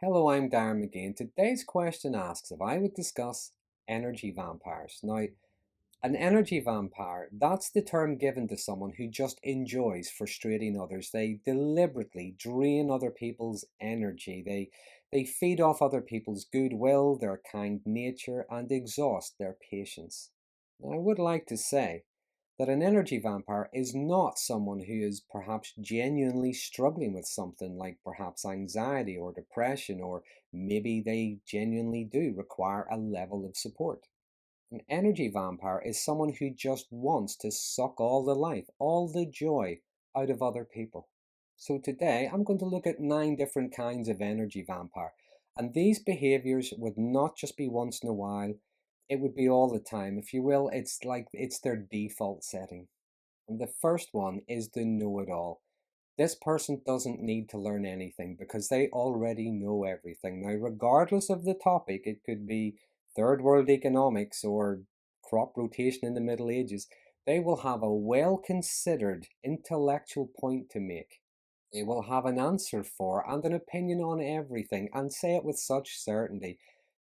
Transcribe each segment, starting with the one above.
Hello, I'm Darren Magee, and today's question asks if I would discuss energy vampires. Now, an energy vampire, that's the term given to someone who just enjoys frustrating others. They deliberately drain other people's energy. They feed off other people's goodwill, their kind nature, and exhaust their patience. Now, I would like to say that an energy vampire is not someone who is perhaps genuinely struggling with something like perhaps anxiety or depression, or maybe they genuinely do require a level of support. An energy vampire is someone who just wants to suck all the life, all the joy out of other people. So today I'm going to look at 9 different kinds of energy vampire. And these behaviors would not just be once in a while, it would be all the time. If you will, it's like it's their default setting. And the first one is the know-it-all. This person doesn't need to learn anything because they already know everything. Now, regardless of the topic, it could be third world economics or crop rotation in the Middle Ages, they will have a well considered intellectual point to make. They will have an answer for and an opinion on everything and say it with such certainty.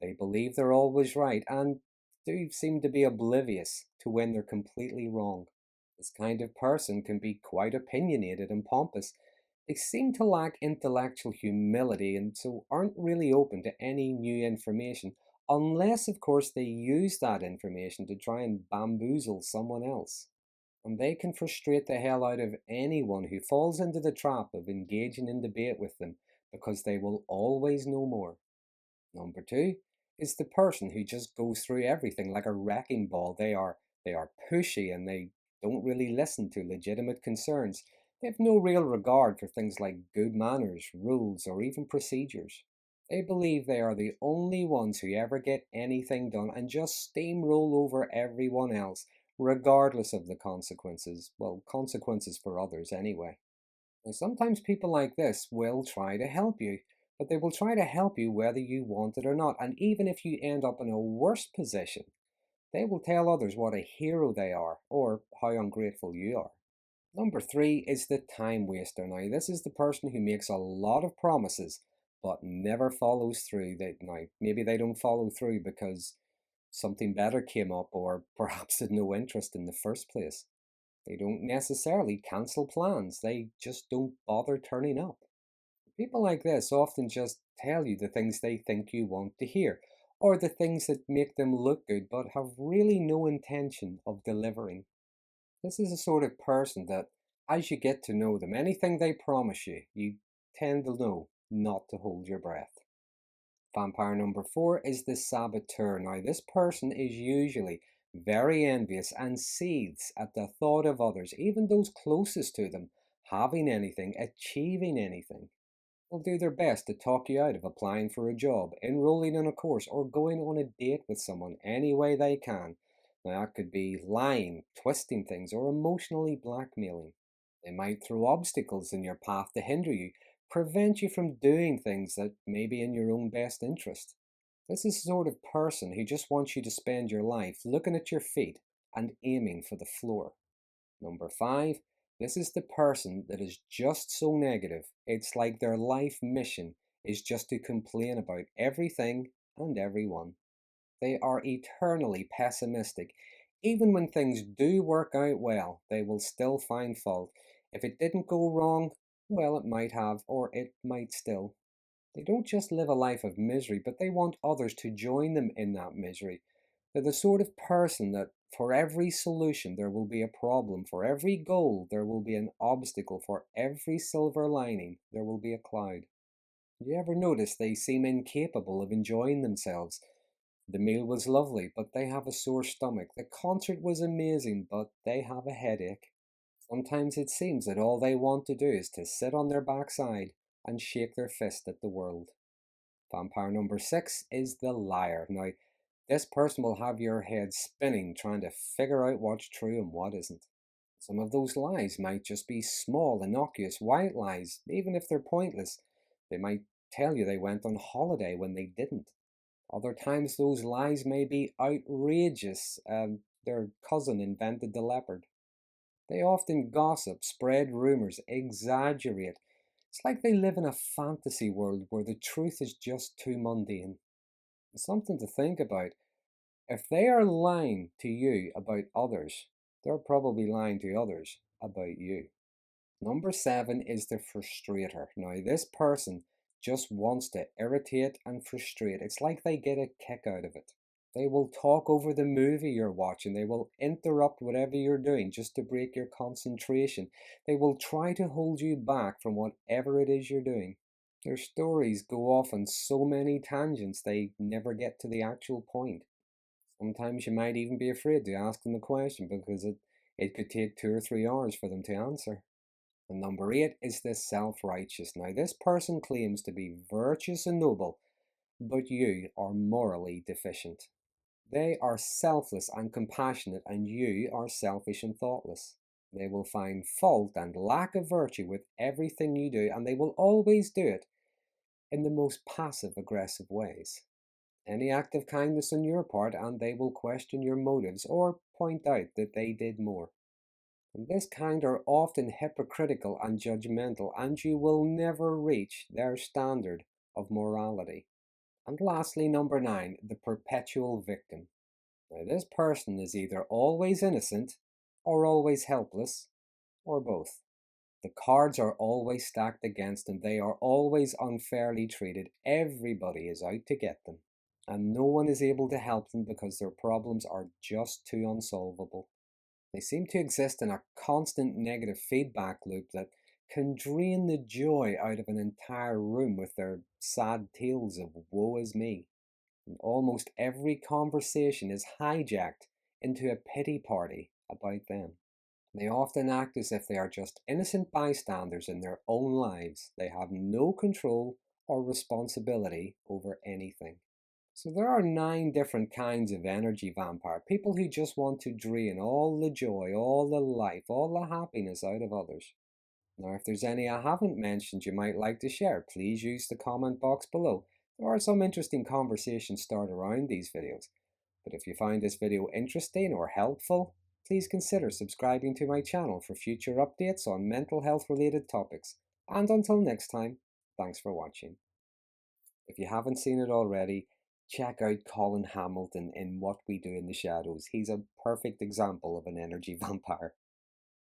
They believe they're always right and do seem to be oblivious to when they're completely wrong. This kind of person can be quite opinionated and pompous. They seem to lack intellectual humility and so aren't really open to any new information, unless, of course, they use that information to try and bamboozle someone else. And they can frustrate the hell out of anyone who falls into the trap of engaging in debate with them because they will always know more. Number two is the person who just goes through everything like a wrecking ball. They are pushy and they don't really listen to legitimate concerns. They have no real regard for things like good manners, rules, or even procedures. They believe they are the only ones who ever get anything done and just steamroll over everyone else, regardless of the consequences. Well, consequences for others anyway. Now, sometimes people like this will try to help you, but they will try to help you whether you want it or not. And even if you end up in a worse position, they will tell others what a hero they are or how ungrateful you are. Number three is the time waster. Now, this is the person who makes a lot of promises but never follows through. Now, maybe they don't follow through because something better came up or perhaps had no interest in the first place. They don't necessarily cancel plans, they just don't bother turning up. People like this often just tell you the things they think you want to hear, or the things that make them look good but have really no intention of delivering. This is a sort of person that, as you get to know them, anything they promise you, you tend to know not to hold your breath. Vampire number four is the saboteur. Now, this person is usually very envious and seethes at the thought of others, even those closest to them, having anything, achieving anything. They'll do their best to talk you out of applying for a job, enrolling in a course, or going on a date with someone any way they can. Now, that could be lying, twisting things, or emotionally blackmailing. They might throw obstacles in your path to hinder you, prevent you from doing things that may be in your own best interest. This is the sort of person who just wants you to spend your life looking at your feet and aiming for the floor. Number five, this is the person that is just so negative, it's like their life mission is just to complain about everything and everyone. They are eternally pessimistic. Even when things do work out well, they will still find fault. If it didn't go wrong, well, it might have, or it might still. They don't just live a life of misery, but they want others to join them in that misery. They're the sort of person that for every solution there will be a problem, for every goal there will be an obstacle, for every silver lining there will be a cloud. You ever notice they seem incapable of enjoying themselves? The meal was lovely, but they have a sore stomach. The concert was amazing, but they have a headache. Sometimes it seems that all they want to do is to sit on their backside and shake their fist at the world. Vampire number six is the liar. Now, this person will have your head spinning trying to figure out what's true and what isn't. Some of those lies might just be small, innocuous, white lies, even if they're pointless. They might tell you they went on holiday when they didn't. Other times, those lies may be outrageous. Their cousin invented the leopard. They often gossip, spread rumors, exaggerate, It's like they live in a fantasy world where the truth is just too mundane. It's something to think about. If they are lying to you about others, they're probably lying to others about you. Number seven is the frustrator. Now, this person just wants to irritate and frustrate. It's like they get a kick out of it. They will talk over the movie you're watching. They will interrupt whatever you're doing just to break your concentration. They will try to hold you back from whatever it is you're doing. Their stories go off on so many tangents they never get to the actual point. Sometimes you might even be afraid to ask them a question because it could take 2 or 3 hours for them to answer. And number eight is the self-righteous. Now, this person claims to be virtuous and noble, but you are morally deficient. They are selfless and compassionate, and you are selfish and thoughtless. They will find fault and lack of virtue with everything you do, and they will always do it in the most passive aggressive ways. Any act of kindness on your part, and they will question your motives or point out that they did more. And this kind are often hypocritical and judgmental, and you will never reach their standard of morality. And lastly, number nine, the perpetual victim. Now, this person is either always innocent, or always helpless, or both. The cards are always stacked against them. They are always unfairly treated. Everybody is out to get them. And no one is able to help them because their problems are just too unsolvable. They seem to exist in a constant negative feedback loop that can drain the joy out of an entire room with their sad tales of woe is me. And almost every conversation is hijacked into a pity party about them. They often act as if they are just innocent bystanders in their own lives. They have no control or responsibility over anything. So there are 9 different kinds of energy vampire. People who just want to drain all the joy, all the life, all the happiness out of others. Now, if there's any I haven't mentioned you might like to share, please use the comment box below. There are some interesting conversations start around these videos. But if you find this video interesting or helpful, please consider subscribing to my channel for future updates on mental health related topics. And until next time, thanks for watching. If you haven't seen it already, check out Colin Hamilton in What We Do in the Shadows. He's a perfect example of an energy vampire.